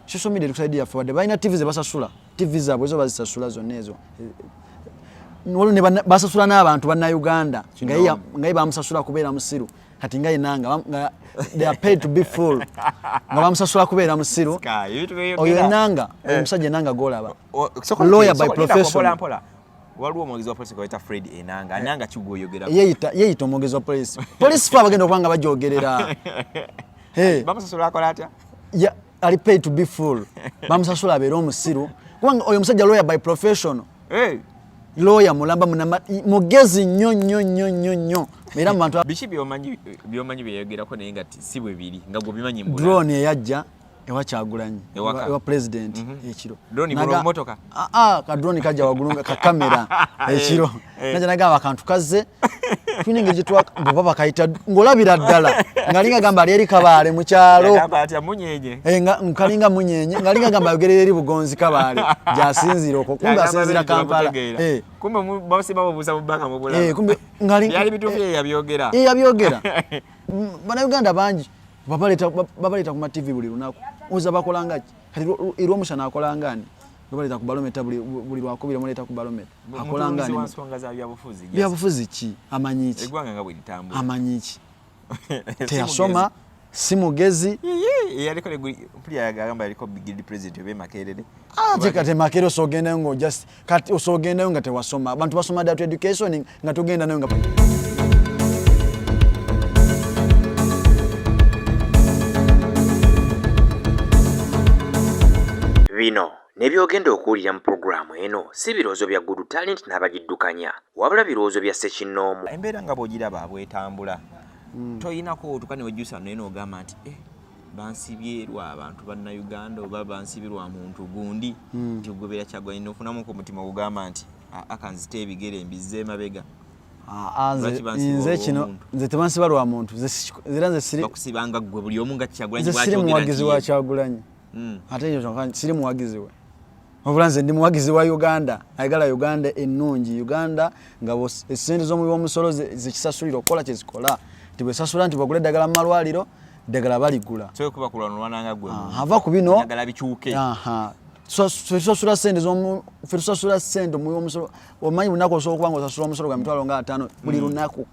social media tukusaidia forward baina TV ze basasula TV zabo ezo bazisasula zonna ezo nolo ne basasula n'abantu banna Uganda ngai bamusasula kubeera musiru kati ngai nanga they are paid to be full nga bamusasula kubeera musiru oyo nanga omusajja nanga golaba lawyer by profession waliwo omwogezi wa polisi kweta Fred Enanga nanga kigoyogera yeyita omwogezi wa polisi polisi fa bagenda okubanga bajogerera bamusasula akola atya ali paid to be full bamusasula abeera omusiru kubanga oyo musajja lawyer by profession lawyer mulamba mugezi nnyo era mu bantu biki byomanyi byeyogerako naye nga si bwe biri nga gwe bimanyi mbula drone eyajja ewa Kyagulanyi ewa president ekiro drone bolo motoka ka drone kajja wagulunga ka kamera ekiro naja nagamba akantu kaze tuninge gitwa baba kayita ngolabira ddala ngalinga gamba ali eri Kabaale mu kyalo gamba ati munyenye nkalinga munyenye ngalinga gamba yogerera eri Bugonzi Kabaale jasinzira okwo kumbe asinzira Kampala kumbe bose babuza bubaka mu bula kumbe ngalinga yali bitufu yabyogera bana Uganda bangi babaleta ku TV buli lunaku uza bakolanga kati iro mushana akolangani babaleta ku balometa buli lwakubira muleta ku balometa akolangani wansonga za byabufuzi ki amanyiki egwanga nga bwe litambula amanyiki teyasoma si mugezi yaliko mpuli yagamba yaliko big president obe Makerere kati Makerere osogenda ngo just kati osogenda nga tewasoma abantu basoma data education nga tugenda nayo nga bino nebyogenda okuwulira mu programu eno si birowoozo bya Good Talent n'abagiddukanya wabula birowoozo bya ssekinnoomu embeera nga bw'ogiraba bwetambula toyinako otuka newejjusa naye n'ogamba nti bansibirwa abantu banna Uganda oba bansibirwa muntu gundi nti ogoberera Kyagulanyi n'ofunamu ku mutima ogamba nti akanzita ebigere embize emabega nze kino nze tebansiba lwa muntu nze siri bakusibanga ggwe buli omu nga Kyagulanyi siri muwagizi wa Kyagulanyi ate ekyo siri muwagizi we wabula nze ndi muwagizi wa Uganda ayagala Uganda ennungi Uganda nga essente z'omubi w'omusolo zekisasulira okukola kyezikola tibwesasula nti bagula eddagala mu malwaliro eddagala baligula ava ku bino tusasula ssente omubi w'omusolo omanyi lunaku osobola okuba nga osasula omusolo gwa mitwalo nga 5 buli lunaku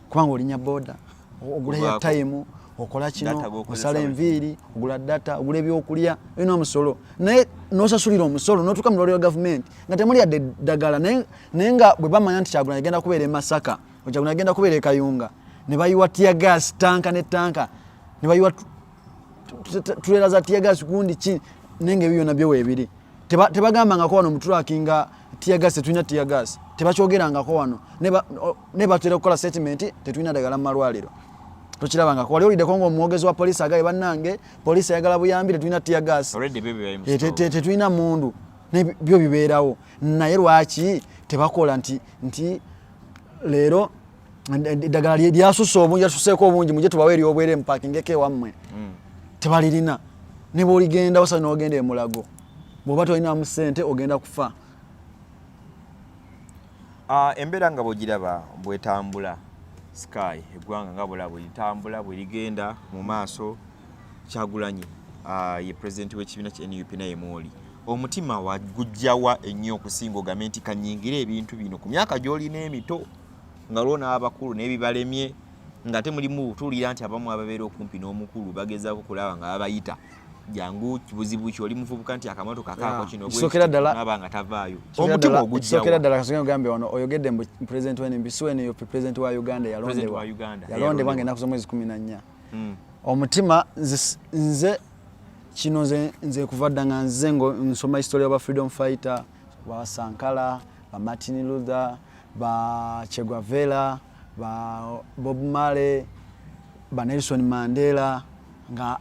kubanga olinya boda ogula ya time okola kino osala enviiri ogula data ogula ebyokulya olina omusolo naye n'osasulira omusolo n'otuuka mu lwaliro gavumenti nga temuli yadde eddagala naye nga bwe bamanya nti Kyagulanyi agenda kubeera e Masaka Kyagulanyi agenda kubeera e Kayunga ne bayiwa tiyagas tanka ne tanka ne bayiwa tulera za tiyagas gundi ki nenge ebyo nabyo weebiri tebagambangako wano mutulakinga tiyagas tetulina tiyagas tebakyogerangako wano ne batera okukola settlement tetulina ddagala mu malwaliro tukirabangako wali olideko ng'omwogezi wa polisi agaye bannange polisi ayagala buyambi tetulina tiyagas tetulina mundu byo bibeerawo naye lwaki tebakola nti leero eddagala lyasusse obungi lyasuseeko obungi mujje tubawe eryobwere mupakingeko ewammwe tebalirina ne bw'oligenda wasa n'ogenda emulago bw'oba tolinamu ssente ogenda kufa embeera nga bw'ogiraba bwetambula Sky eggwanga nga bwe litambula bwe ligenda mu maaso Kyagulanyi ye president w'ekibiina kya NUP naye mwoli omutima wagujjawa ennyo okusinga ogambe nti kanyingire ebintu bino ku myaka gy'olina emito nga lwona abakulu n'ebibalemye ng'ate mulimu tuwulira nti abamu ababeera okumpi n'omukulu bagezaako kulaba nga babayita jangu kibuzibu ki oli muvubuka nti akamotoka kaako kino naba nga tavaayo omutima ogujjawa kisokera ddala kasooka ogambe wano oyogedde mu president w'NNB siwe president wa Uganda yalondebwa ng'ennaku z'omwezi 14 omutima nze kino nze kuva dda nga nze nsoma history y'aba freedom fighter ba Sankara ba Martin Luther ba Che Guevara ba Bob Marley ba Nelson Mandela nga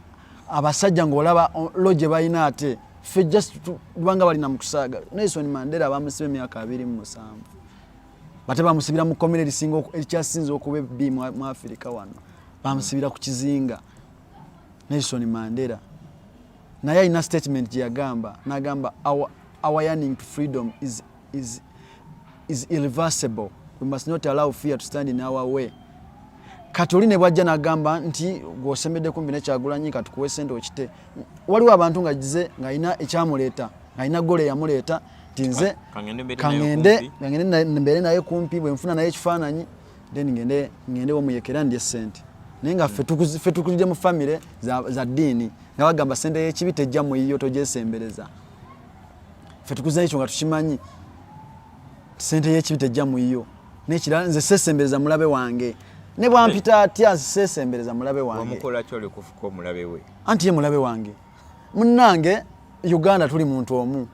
abasajja ng'olaba loje balina ate ffe just kubanga balina mu kusaaga Nelson Mandela bamusiba emyaka 27 bate bamusibira mu community singo ekyasinze okuba ebbi mu Africa wano bamusibira ku kizinga Nelson Mandela naye alina statement gye yagamba n'agamba our yearning to freedom is irreversible. We must not allow fear to stand in our way. Katoli ne bwajja nagamba nti gw'osembedde kumpi ne Kyagulanyi katukuwe ssente okite. Waliwo abantu nga gize ng'alina ekyamuleeta, ng'alina gole yamuleeta tinze kangende mbeere naye kumpi bwe nfuna naye ekifaananyi then ngende wamuyekera ndye ssente. Naye nga ffe tukulidde mu famire za ddiini nga bagamba ssente y'ekibi tejja mu yiyo togyesembereza. Ffe tukuze ekyo nga tukimanyi ssente y'ekibi tejja mu yiyo. N'ekirala nze seesembereza mulabe wange. Ne bwampita atya seesembereza mulabe wange. Wamukola ki olikufuka omulabe we? Anti ye mulabe wange. Munnange Uganda tuli muntu omu.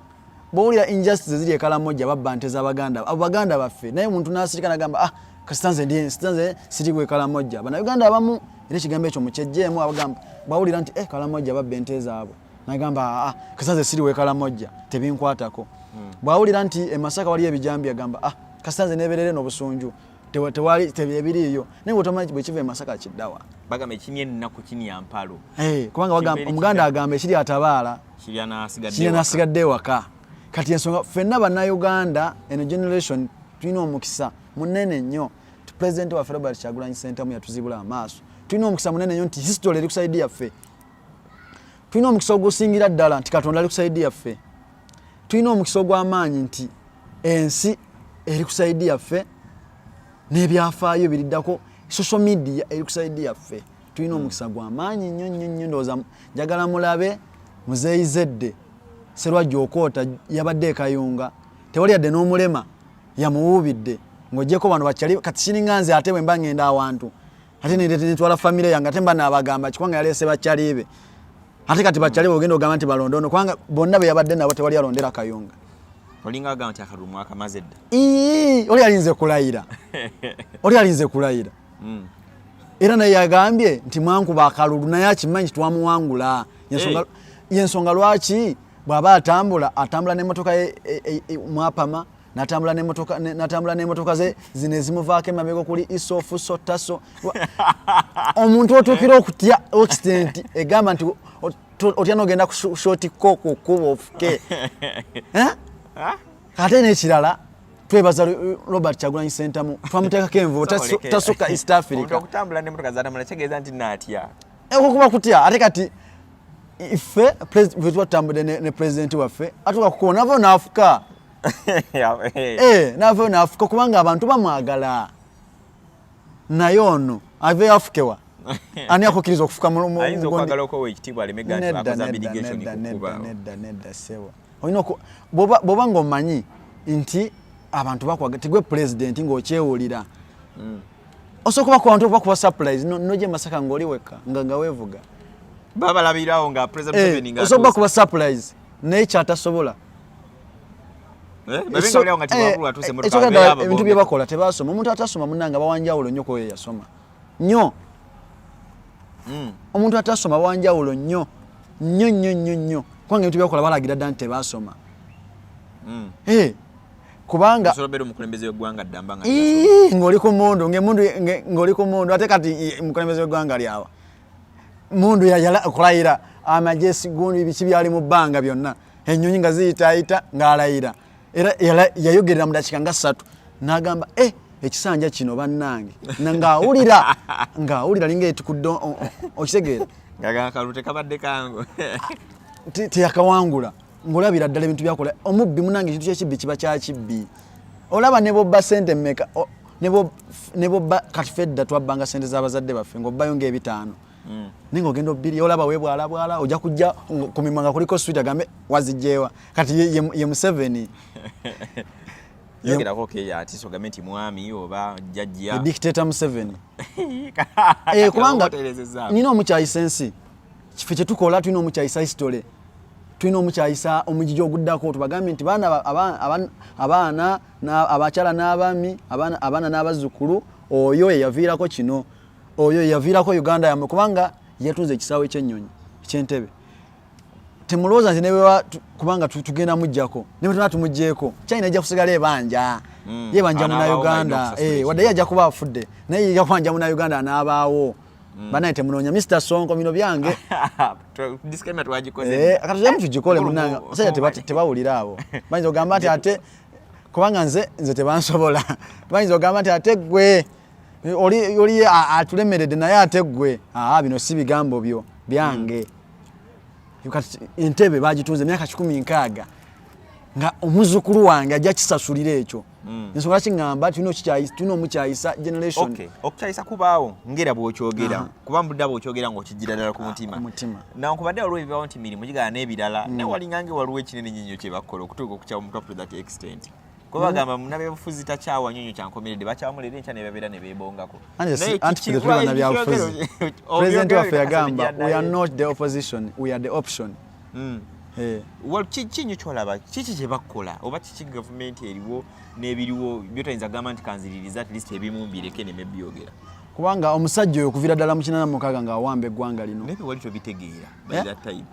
Bw'owulira injustice ziri ekalamojja babba nte z'Abaganda. Abaganda baffe naye muntu n'asirika n'agamba kasitanze siri gwe kalamojja. Bannayuganda abamu era ekigambo ekyo mukyejjeemu abagamba bw'awulira nti kalamojja babba ente zaabwe. N'agamba kasitanze siri gwe kalamojja tebinkwatako. Bw'awulira nti e Masaka wali ebijambi agamba kasitanze neeberere n'obusunju. Tewali tebiriyo naye otomanyi bwe kiva e Masaka kiddawa bagamba ekini ennaku kini ya mpalo kubanga bagamba omuganda agamba ekiri atabaala kiri nasigadde waka kati ensonga ffenna bannayuganda eno generation tulina omukisa munene nnyo president waffe Robert Kyagulanyi Ssentamu yatuzibula amaaso tulina omukisa munene nnyo nti history eri kusaidia yaffe tulina omukisa ogusingira ddala nti Katonda ali kusaidia yaffe tulina omukisa ogw'amaanyi nti ensi eri kusaidia yaffe n'ebyafaayo biriddako social media eri kusaidia yaffe tulina omukisa gw'amaanyi nnyo ndowooza njagala mulabe muzeeyizedde Serwajja Okoota yabadde Kayunga tewali yadde n'omulema yamuwuubidde ng'oggyeko bano bakyali kati sininga nze ate bwe mba ngenda awantu ate netwala famire yange ate mba naabagamba kikubanga yaleese bakyali be ate kati bakyali be ogenda ogamba nti balondono kubanga bonna be yabadde nabo tewali alondera Kayunga. Olinga agamba nti akalumu akamaze dda. Oli alinze kulayira. Oli alinze kulayira. Era naye yagambye nti mwankuba akalulu naye akimanyi twamuwangula. Yensonga lwaki bw'aba atambula n'emmotoka mwapama natambula n'emmotoka ze zino ezimuvaako emabega kuli isofu sotaso. Omuntu otuukira okutya accident egamba nti otya n'ogenda ku shoti koko kuba ofuke. Ate n'ekirala twebaza Robert Kyagulanyi Ssentamu twamuteekako envubo tasukka East Africa. Okutambula n'emmotoka zatamula kitegeeza nti naatya. Okuba kutya ate kati iffe bwe twatambudde ne pulezidenti waffe atuuka kukuba nava n'afuka. Nava n'afuka kubanga abantu bamwagala. Naye ono ave afukewa. Ani akukkiriza okufuka mu ayinza okwagala okuwa ekitiibwa aleme akoza mitigation kukuba. Nedda sewa. Olina bw'oba ng'omanyi nti abantu bakwaga tigwe pulezidenti ng'okyewulira. Osooka okuba surprise n'ojja e Masaka ng'oli wekka nga weevuga. Babalabirawo nga President Museveni nga osooka kuba surprise naye kyatasobola. Ebintu bye bakola tebaasoma. Omuntu atasoma munnanga bawanjawulo nnyo kwe yasoma. Nnyo. Omuntu atasoma bawanjawulo nnyo. Nnyo. Kubanga ebintu byakola balagira ddala nti tebaasoma. Kubanga osobera omukulembeze w'eggwanga ddamba nga ng'oli ku mundu ng'oli ku mundu ate kati omukulembeze w'eggwanga lyawa mundu okulayira amagye gundi biki byali mu bbanga byonna ennyonyi nga ziyitaayita ng'alayira era yayogerera mu dakiika nga 3 n'agamba ekisanja kino bannange ng'awulira linga etukudde okitegeera ng'akalulu tekabadde kangu teyakawangula ng'olabira ddala ebintu byakola omubbi munange ekintu kyekibbi kiba kyakibbi olaba ne bobba ssente mmeka ne bobba kati fedda twabbanga ssente z'abazadde baffe ng'obbayo ng'ebitaano naye ng'ogenda obbiri olaba weebwalabwala ojja kujja ku mimwa nga kuliko swit agambe wazijjeewa kati ye Museveni yogerako ati sogambe nti mwami oba jjajja dictator Museveni kubanga nina omukyayisa ensi kife kye tukola tulina omukyayisa history tulina omukyayisa omujiji oguddako tubagambe nti abaana abakyala n'abaami abaana n'abazzukulu oyo eyaviirako kino oyo eyaviirako Uganda yammwe kubanga yatunze ekisaawe ky'ennyonyi eky'Entebbe temulowooza nti nebewa kubanga tugenda mujjako ne bwe tumuggyeko China ejja kusigala ebanja yebanja Munnayuganda wadde ye ajja kuba afudde naye ejja kubanja Munnayuganda n'abaawo banaye temunoonya Mr. Sonko bino byange disclaimer twagikoze akatujja mutugikole munnange basajja tebawulira abo bayinza ogamba nti ate kubanga nze tebansobola bayinza ogamba nti ate gwe oli atulemeredde naye ate ggwe bino si bigambo byo byange. Entebe bagitunze emyaka 16 nga omuzukulu wange ajja kisasulira ekyo. Nsonga kingamba tulina omukyayisa generation. Okukyayisa kubaawo ngera bw'okyogera kuba mbudde bw'okyogera ng'okigira ddala ku mutima. Nankubadde waliwo ebibawo nti mirimu gigala n'ebirala naye walingange waliwo ekinene nnyo kye bakola okutuuka okukyawa omuntu to that extent. Kuba bagamba munabebufuzi takyawa nnyonnyo kyankomeredde bakyawamulera enkya ne babeera ne beebongako. Anti tetulina byabufuzi. President waffe yagamba we are not the opposition, we are the option. Kinyo kyolaba kiki kye bakola oba kiki gavumenti eriwo n'ebiriwo byotayinza gamba nti kanziririza at least ebimu mbireke ne mebyogera. Kubanga omusajja oyo okuviira ddala mu 86 nga awamba eggwanga lino. Naye wali tobitegeera by that time.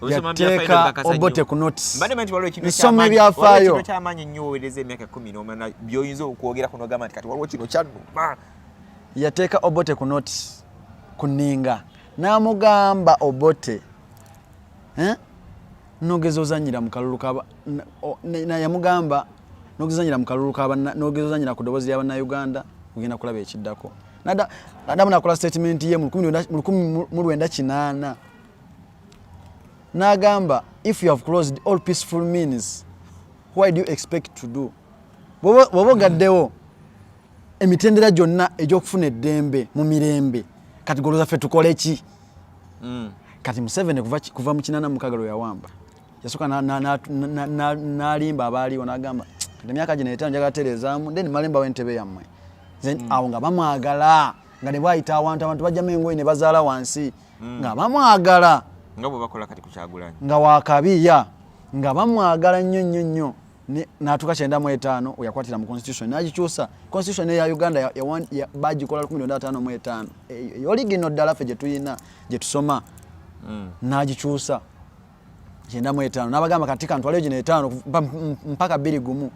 Yateeka Obote ku notice. Nsoma ebyafaayo. Kino kyamaanyi nnyo oweereza emyaka 10 by'oyinza okwogera kuno gamba nti kati waliwo kino kyannuma. Yateeka Obote ku notice ku nninga n'amugamba Obote nogeza ozanyira mu kalulu kaba yamugamba nogeza ozanyira mu kalulu kaba nogeza ozanyira ku ddoboozi ly'Abannayuganda ogenda kulaba ekiddako. Nadamu nakola statement ye mu 1998 n'agamba if you have closed all peaceful means why do you expect to do bw'oba ogaddewo emitendera gyonna egy'okufuna eddembe mu mirembe kati goloza ffe tukole ki? Kati Museveni kuva mu 86 yawamba yasooka n'alimba abaaliwo n'agamba kati emyaka gino 5 njagala tereezaamu then malemba w'entebe yammwe awo nga bamwagala nga ne bwayita abantu bajjamu engoye ne bazaala wansi nga bamwagala nga bwe bakola kati ku Kyagulanyi nga wakabiya nga bamwagala nnyo n'atuuka 95 oyakwatira mu constitution n'agikyusa constitution ya Uganda bagikola 1955 original ddala ffe gye tuyina gye tusoma n'agikyusa 95 n'abagamba kati kantwaleyo gino 5 mpaka 21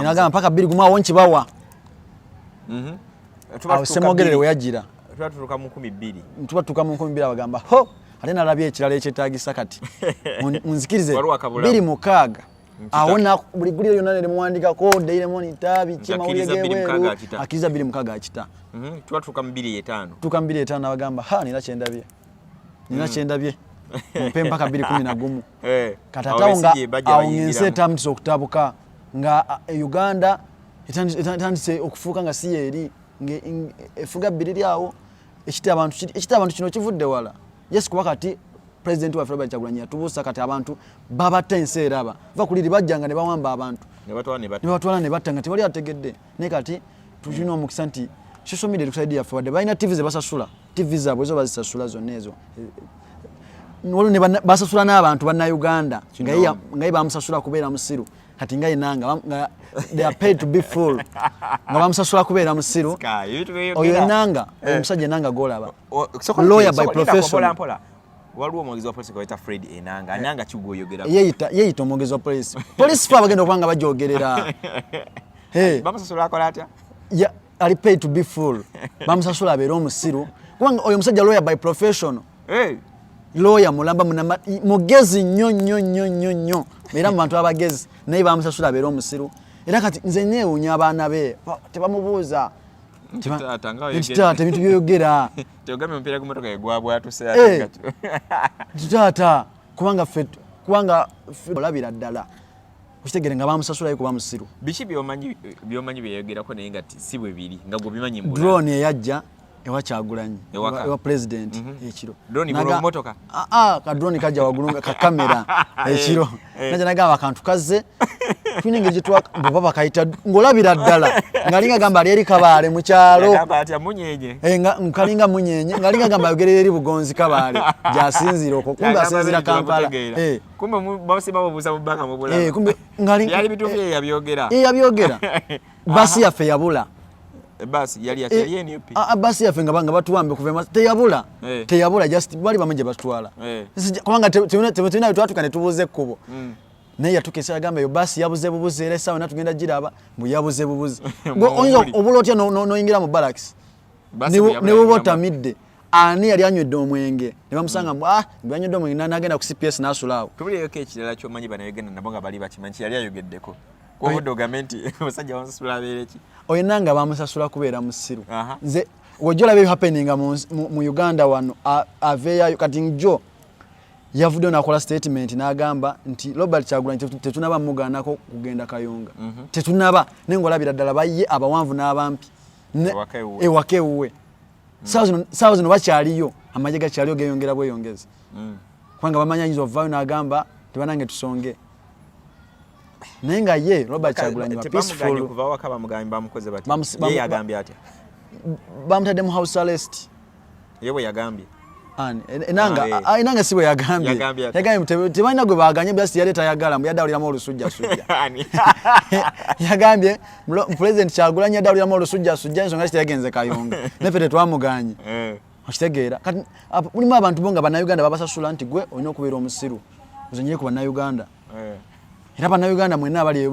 n'agamba mpaka 21 awo nkibawa awo Ssemogerere we yagira tuba mu 12 tuba mu 12 abagamba ate nalabye ekirala ekyetaagisa kati munzikirize 26 awo buli guliro yonna ne muwandikako Daily Monitor biki mawulire gebweru akiriza 26 akita tuba tuka mu 25 tuka mu 25 abagamba nina kyendabye mpe mpaka 2011 katatawo nga awo ngensi etandise okutabuka nga Uganda etandise okufuuka nga si eri efuga bbiriri awo ekita abantu kino kivudde wala yes kuba kati president wa Robert Kyagulanyi yatubuusa kati abantu babatta ensi eraba va kuliri bajjanga ne bawamba abantu ne batwala ne batta nga tewali ategedde naye kati tulina omukisa nti social media tukusaidia yaffe wadde balina TV ze basasula TV zaabwe ezo bazisasula zonna ezo nolwo ne basasula n'abantu bannayuganda nga ye bamusasula kubeera musiru kati nga yenanga they are paid to be full nga bamusasula kubeera musiru oyo enanga omusajja enanga golaba lawyer by profession waliwo omwogezi wa polisi kweta Fred enanga kigoyogera yeyita omwogezi wa polisi fa abagenda okubanga bajogerera bamusasula akola atya ali paid to be full bamusasula abeera omusiru kubanga oyo omusajja lawyer by profession lawyer mulamba mugezi nnyo era mu bantu abagezi naye bamusasula abeera omusiru era kati nze neewuunya abaana be tebamubuuza ekitaata ebintu byoyogera teogamye omupiira gw'emmotoka egwabwatuse kitaata kubanga olabira ddala okitegere nga bamusasulayo kuba musiru biki byomanyi byeyogerako naye nga si bwe biri nga gwe bimanyi mbula drone eyajja ewa Kyagulanyi ewa president ekiro ka drone kajja waggulu nga kakamera ekiro najja nagamba akantu kazze tulina engeri gye baba bakayita ng'olabira ddala ng'alinga gamba ali eri Kabaale mu kyalo kalinga munyenye ng'alinga gamba ayogerera eri Bugonzi Kabaale gy'asinziira okwo kumbe asinziira Kampala yabyogera basi yaffe yabula basi yali NUP basi yaffe nga batuwambe kuva teyabula just bali bamanje batwala kubanga tebetulina twatuka ne tubuze ekkubo naye yatukesa agamba yo basi yabuze bubuze era sawa natugenda giraba mbu yabuze bubuze oyinza obula otya noyingira mu barracks ne bubota midde ani yali anywedde omwenge ne bamusanga mbu anywedde omwenge n'agenda ku CPS n'asulaawo tubuliyeko ekirala ky'omanyi bano Uganda nabo nga bali bakimanyi yali ayogeddeko Kwa dogamenti musajja wamusasula beereki. Oyinanga bamusasula kubeera musiru. Nze wojola bye happening mu Uganda wano aveya kati njo yavudde nakola statement n'agamba nti Robert Kyagulanyi tetunaba mugaanako kugenda Kayunga. Tetunaba nengolabira ddala baye abawanvu n'abampi. Ewakewuwe. Sawa zino bakyaliyo amagye gakyaliyo geyongera bweyongezi. Kubanga bamanya nyizo vaayo n'agamba tebanange tusonge. Nenga ye Robert Kyagulanyi wa peaceful kuva wakaba mugambi bamukoze bati ye yagambye atya bamutadde mu house arrest yewe yagambye enanga siwe yagambye tebalina gwe baganye basi yali tayagala mbu yadawuliramu olusujja yagambye president Kyagulanyi yadawuliramu olusujja ensonga kiti yagenze Kayunga neffe tetwamuganye okitegeera kati mulimu abantu bo nga bannayuganda babasasula nti gwe olina okubeera omusiru ozenyere ku bannayuganda era bannayuganda mwenna abali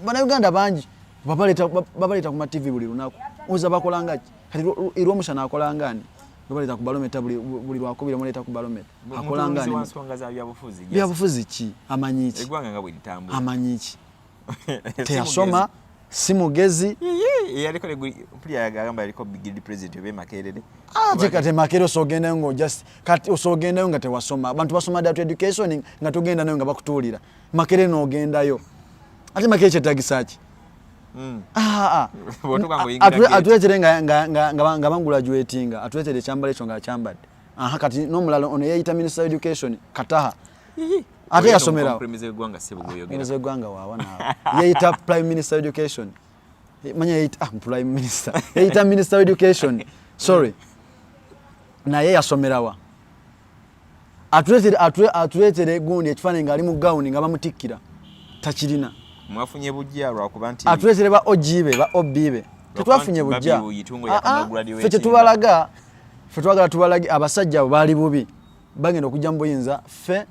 bannayuganda bangi babaleta ku ma-TV buli lunaku oza bakolanga ki kati irwomusana akolangani babaleta ku balometa buli lwakubira muleta ku balometa akolangani byabufuzi ki amanyi ki eggwanga nga bwe litambula amanyi ki teyasoma si mugezi yaliko mpulira yagamba yaliko big president obe Makerere kati Makerere osogenda ngo just kati osogenda nga tewasoma abantu basoma data education nga tugenda nayo nga bakutuulira Makerere n'ogendayo ate Makerere kyetagisa ki atuletere nga bangulajuetinga atuletere ekyambalo ekyo nga akyambadde kati n'omulala ono yeyita minister of education Kataha ate yasomerawo omukulembeze w'eggwanga waawa naawe yeyita prime minister of education manya yeyita prime minister yeyita minister of education sorry naye yasomerawa atuletere gundi ekifaananyi ng'ali mu gawuni nga bamutikkira takirina mwafunye bujja lwakuba nti atuletere ba ogibe ba obibe tetwafunye bujja ffe tetubalaga ffe twagala tubalage abasajja baali bubi bagenda okujja mu buyinza ffe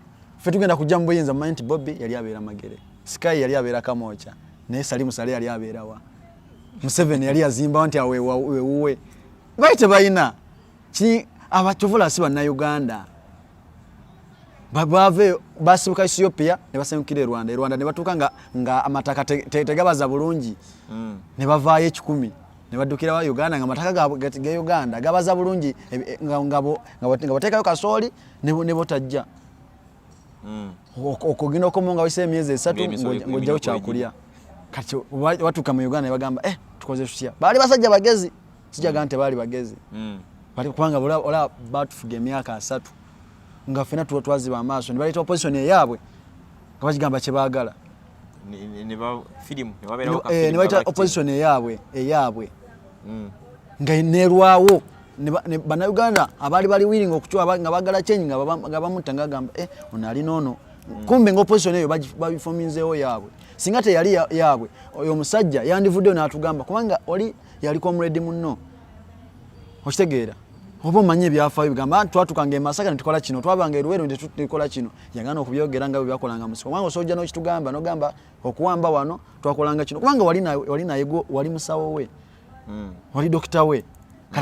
tugenda kujja mu buyinza mumanyi nti Bobi yali abeera Magere Sky yali abeera Kamoocha naye Salimu Sale yali abeerawa Museveni yali azimbawo nti awewuwe bayite bayina abakyovula si bannayuganda bave basibuka Ethiopia ne basengukira Rwanda ne batuuka nga amataka tegabaza bulungi ne bavaayo 10 ne baddukira wa Uganda nga amataka ga Uganda gabaza bulungi nga bateekayo kasooli ne botajja okugenda okomonga wise emyezi 3 ng'ojjawo kyakulya kati watuuka mu Uganda ne bagamba tukoze tutya baali basajja bagezi sijaga nti baali bagezi bali kubanga ola batufuga emyaka 3 nga ffena twaziba amaaso ne baleeta opposition eyaabwe nga bakigamba kye baagala ne baleeta opposition eyaabwe nga neerwawo bannayuganda abaali bali willing okucwa nga baagala change nga bamutta nga agamba ono ali noono kumbe nga opposition eyo babifominzeewo yaabwe singa teyali yaabwe oyo omusajja yandivuddeyo n'atugamba kubanga oli yali comrade munno okitegeera oba omanye ebyafaayo bigamba twatukanga e Masaka ne tukola kino twabanga e Luweero ne tukola kino yagana okubyogera nga bwe byakolanga musiko kubanga Soljah n'okitugamba n'ogamba okuwamba wano twakolanga kino kubanga wali naye wali musawo we wali dokita we